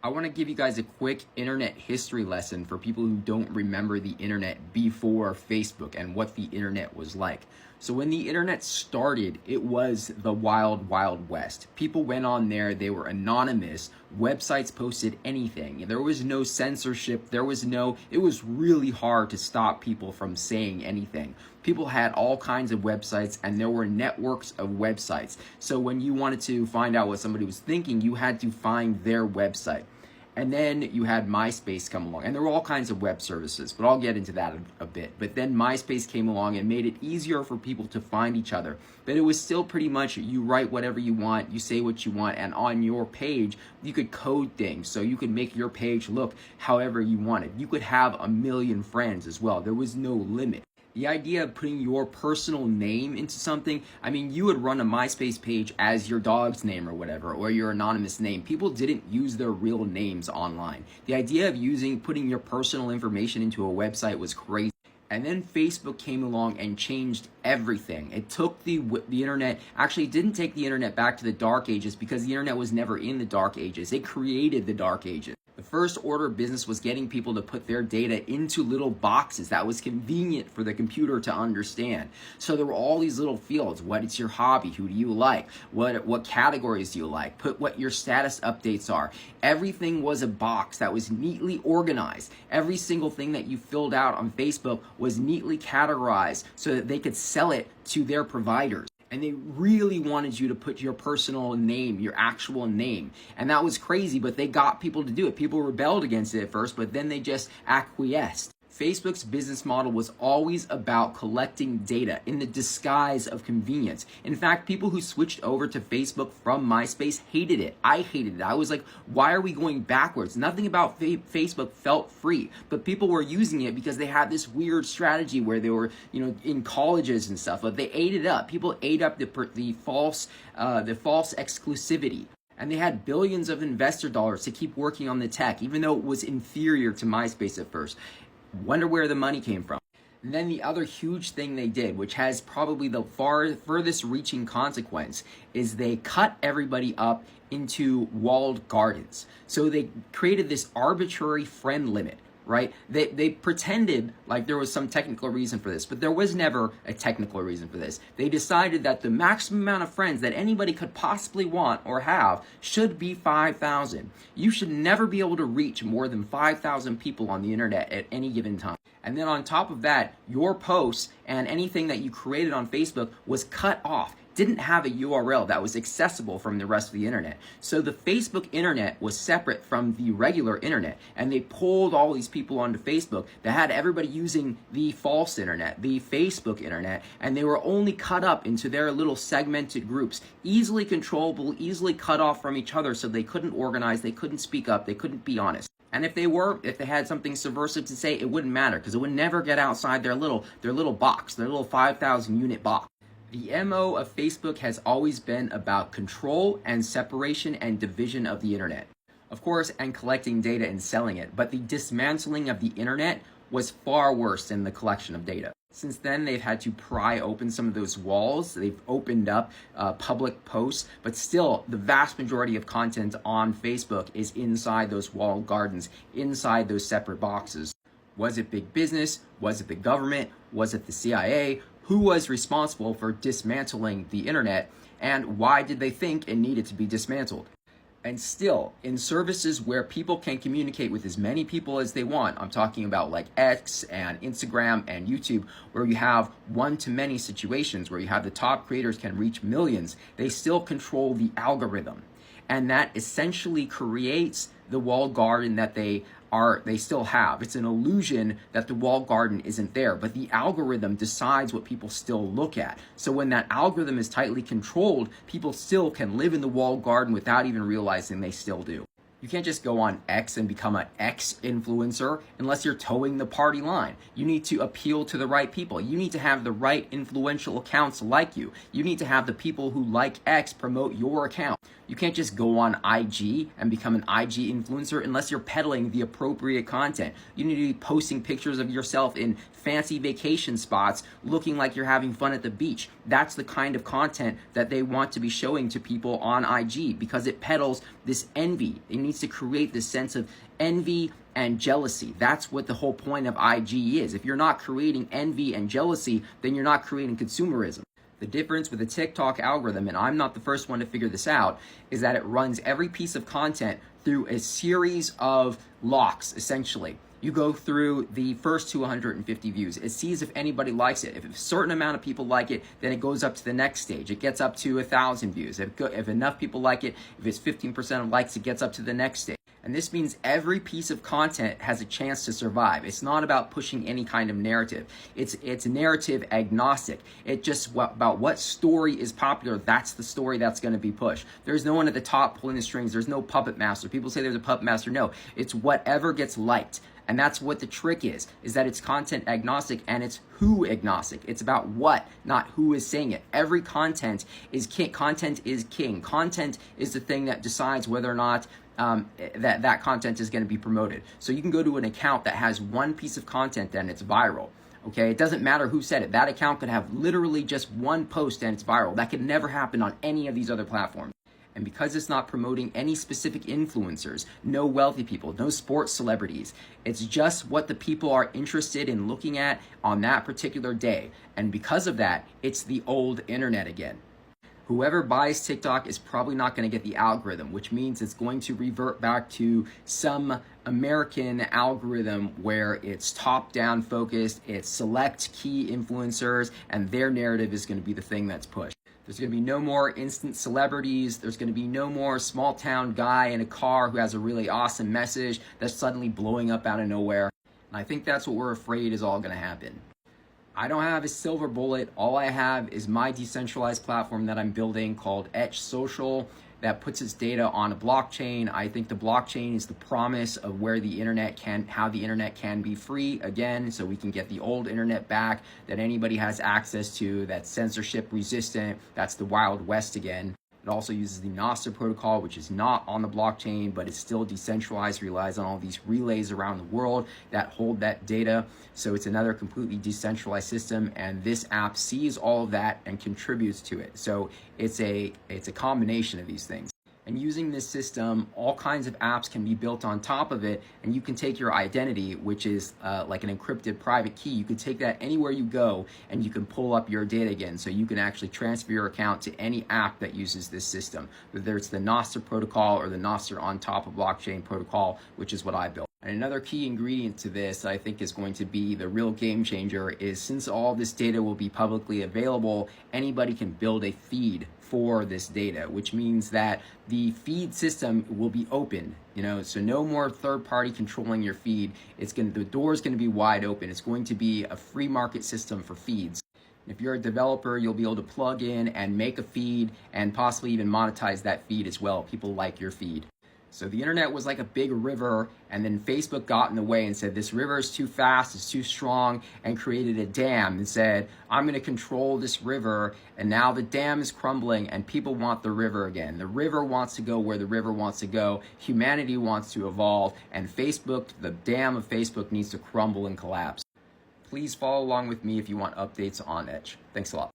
I want to give you guys a quick internet history lesson for people who don't remember the internet before Facebook and what the internet was like. So when the internet started, it was the wild, wild west. People went on there, they were anonymous, websites posted anything. There was no censorship, it was really hard to stop people from saying anything. People had all kinds of websites and there were networks of websites. So when you wanted to find out what somebody was thinking, you had to find their website. And then you had MySpace come along, and there were all kinds of web services, but I'll get into that a bit. But then MySpace came along and made it easier for people to find each other. But it was still pretty much you write whatever you want, you say what you want, and on your page, you could code things. So you could make your page look however you wanted. You could have 1 million friends as well. There was no limit. The idea of putting your personal name into something, I mean, you would run a MySpace page as your dog's name or whatever, or your anonymous name. People didn't use their real names online. The idea of putting your personal information into a website was crazy. And then Facebook came along and changed everything. It took the internet, actually it didn't take the internet back to the dark ages because the internet was never in the dark ages. It created the dark ages. The first order of business was getting people to put their data into little boxes that was convenient for the computer to understand. So there were all these little fields. What is your hobby? Who do you like? What categories do you like? Put what your status updates are. Everything was a box that was neatly organized. Every single thing that you filled out on Facebook was neatly categorized so that they could sell it to their providers. And they really wanted you to put your personal name, your actual name. And that was crazy, but they got people to do it. People rebelled against it at first, but then they just acquiesced. Facebook's business model was always about collecting data in the disguise of convenience. In fact, people who switched over to Facebook from MySpace hated it. I hated it. I was like, why are we going backwards? Nothing about Facebook felt free, but people were using it because they had this weird strategy where they were, in colleges and stuff, but they ate it up. People ate up the false exclusivity. And they had billions of investor dollars to keep working on the tech, even though it was inferior to MySpace at first. Wonder where the money came from. And then the other huge thing they did, which has probably the furthest reaching consequence, is they cut everybody up into walled gardens. So they created this arbitrary friend limit, right? They pretended like there was some technical reason for this, but there was never a technical reason for this. They decided that the maximum amount of friends that anybody could possibly want or have should be 5,000. You should never be able to reach more than 5,000 people on the internet at any given time. And then on top of that, your posts and anything that you created on Facebook was cut off. Didn't have a URL that was accessible from the rest of the internet. So the Facebook internet was separate from the regular internet, and they pulled all these people onto Facebook that had everybody using the false internet, the Facebook internet, and they were only cut up into their little segmented groups, easily controllable, easily cut off from each other, so they couldn't organize, they couldn't speak up, they couldn't be honest. And if they had something subversive to say, it wouldn't matter because it would never get outside their little box, their little 5,000 unit box. The MO of Facebook has always been about control and separation and division of the internet. Of course, and collecting data and selling it, but the dismantling of the internet was far worse than the collection of data. Since then, they've had to pry open some of those walls. They've opened up public posts, but still the vast majority of content on Facebook is inside those walled gardens, inside those separate boxes. Was it big business? Was it the government? Was it the CIA? Who was responsible for dismantling the internet, and why did they think it needed to be dismantled? And still, in services where people can communicate with as many people as they want, I'm talking about like X and Instagram and YouTube, where you have one-to-many situations where you have the top creators can reach millions, they still control the algorithm. And that essentially creates the walled garden that they still have. It's an illusion that the walled garden isn't there, but the algorithm decides what people still look at. So when that algorithm is tightly controlled, people still can live in the walled garden without even realizing they still do. You can't just go on X and become an X influencer unless you're towing the party line. You need to appeal to the right people. You need to have the right influential accounts like you. You need to have the people who like X promote your account. You can't just go on IG and become an IG influencer unless you're peddling the appropriate content. You need to be posting pictures of yourself in fancy vacation spots looking like you're having fun at the beach. That's the kind of content that they want to be showing to people on IG because it peddles this envy. It needs to create this sense of envy and jealousy. That's what the whole point of IG is. If you're not creating envy and jealousy, then you're not creating consumerism. The difference with the TikTok algorithm, and I'm not the first one to figure this out, is that it runs every piece of content through a series of locks, essentially. You go through the first 250 views. It sees if anybody likes it. If a certain amount of people like it, then it goes up to the next stage. It gets up to 1,000 views. If enough people like it, if it's 15% of likes, it gets up to the next stage. And this means every piece of content has a chance to survive. It's not about pushing any kind of narrative. It's narrative agnostic. It's just about what story is popular. That's the story that's going to be pushed. There's no one at the top pulling the strings. There's no puppet master. People say there's a puppet master. No, it's whatever gets liked. And that's what the trick is that it's content agnostic and it's who agnostic. It's about what, not who is saying it. Every content is king. Content is king. Content is the thing that decides whether or not that content is going to be promoted. So you can go to an account that has one piece of content and it's viral. Okay, it doesn't matter who said it. That account could have literally just one post and it's viral. That could never happen on any of these other platforms. And because it's not promoting any specific influencers, no wealthy people, no sports celebrities, it's just what the people are interested in looking at on that particular day. And because of that, it's the old internet again. Whoever buys TikTok is probably not going to get the algorithm, which means it's going to revert back to some American algorithm where it's top-down focused, it's select key influencers, and their narrative is going to be the thing that's pushed. There's going to be no more instant celebrities. There's going to be no more small town guy in a car who has a really awesome message that's suddenly blowing up out of nowhere. And I think that's what we're afraid is all going to happen. I don't have a silver bullet. All I have is my decentralized platform that I'm building called Etch Social that puts its data on a blockchain. I think the blockchain is the promise of where the internet how the internet can be free again, so we can get the old internet back that anybody has access to, that's censorship resistant, that's the Wild West again. It also uses the Nostr protocol, which is not on the blockchain, but it's still decentralized, relies on all these relays around the world that hold that data. So it's another completely decentralized system, and this app sees all of that and contributes to it. So it's a combination of these things. And using this system, all kinds of apps can be built on top of it, and you can take your identity, which is like an encrypted private key. You can take that anywhere you go, and you can pull up your data again. So you can actually transfer your account to any app that uses this system, whether it's the Nostr protocol or the Nostr on top of blockchain protocol, which is what I built. And another key ingredient to this, I think, is going to be the real game changer, is since all this data will be publicly available, anybody can build a feed for this data, which means that the feed system will be open, so no more third party controlling your feed. The door is going to be wide open. It's going to be a free market system for feeds. If you're a developer, you'll be able to plug in and make a feed and possibly even monetize that feed as well. People like your feed. So the internet was like a big river, and then Facebook got in the way and said, this river is too fast, it's too strong, and created a dam and said, I'm going to control this river, and now the dam is crumbling and people want the river again. The river wants to go where the river wants to go. Humanity wants to evolve, and Facebook, the dam of Facebook, needs to crumble and collapse. Please follow along with me if you want updates on Etch. Thanks a lot.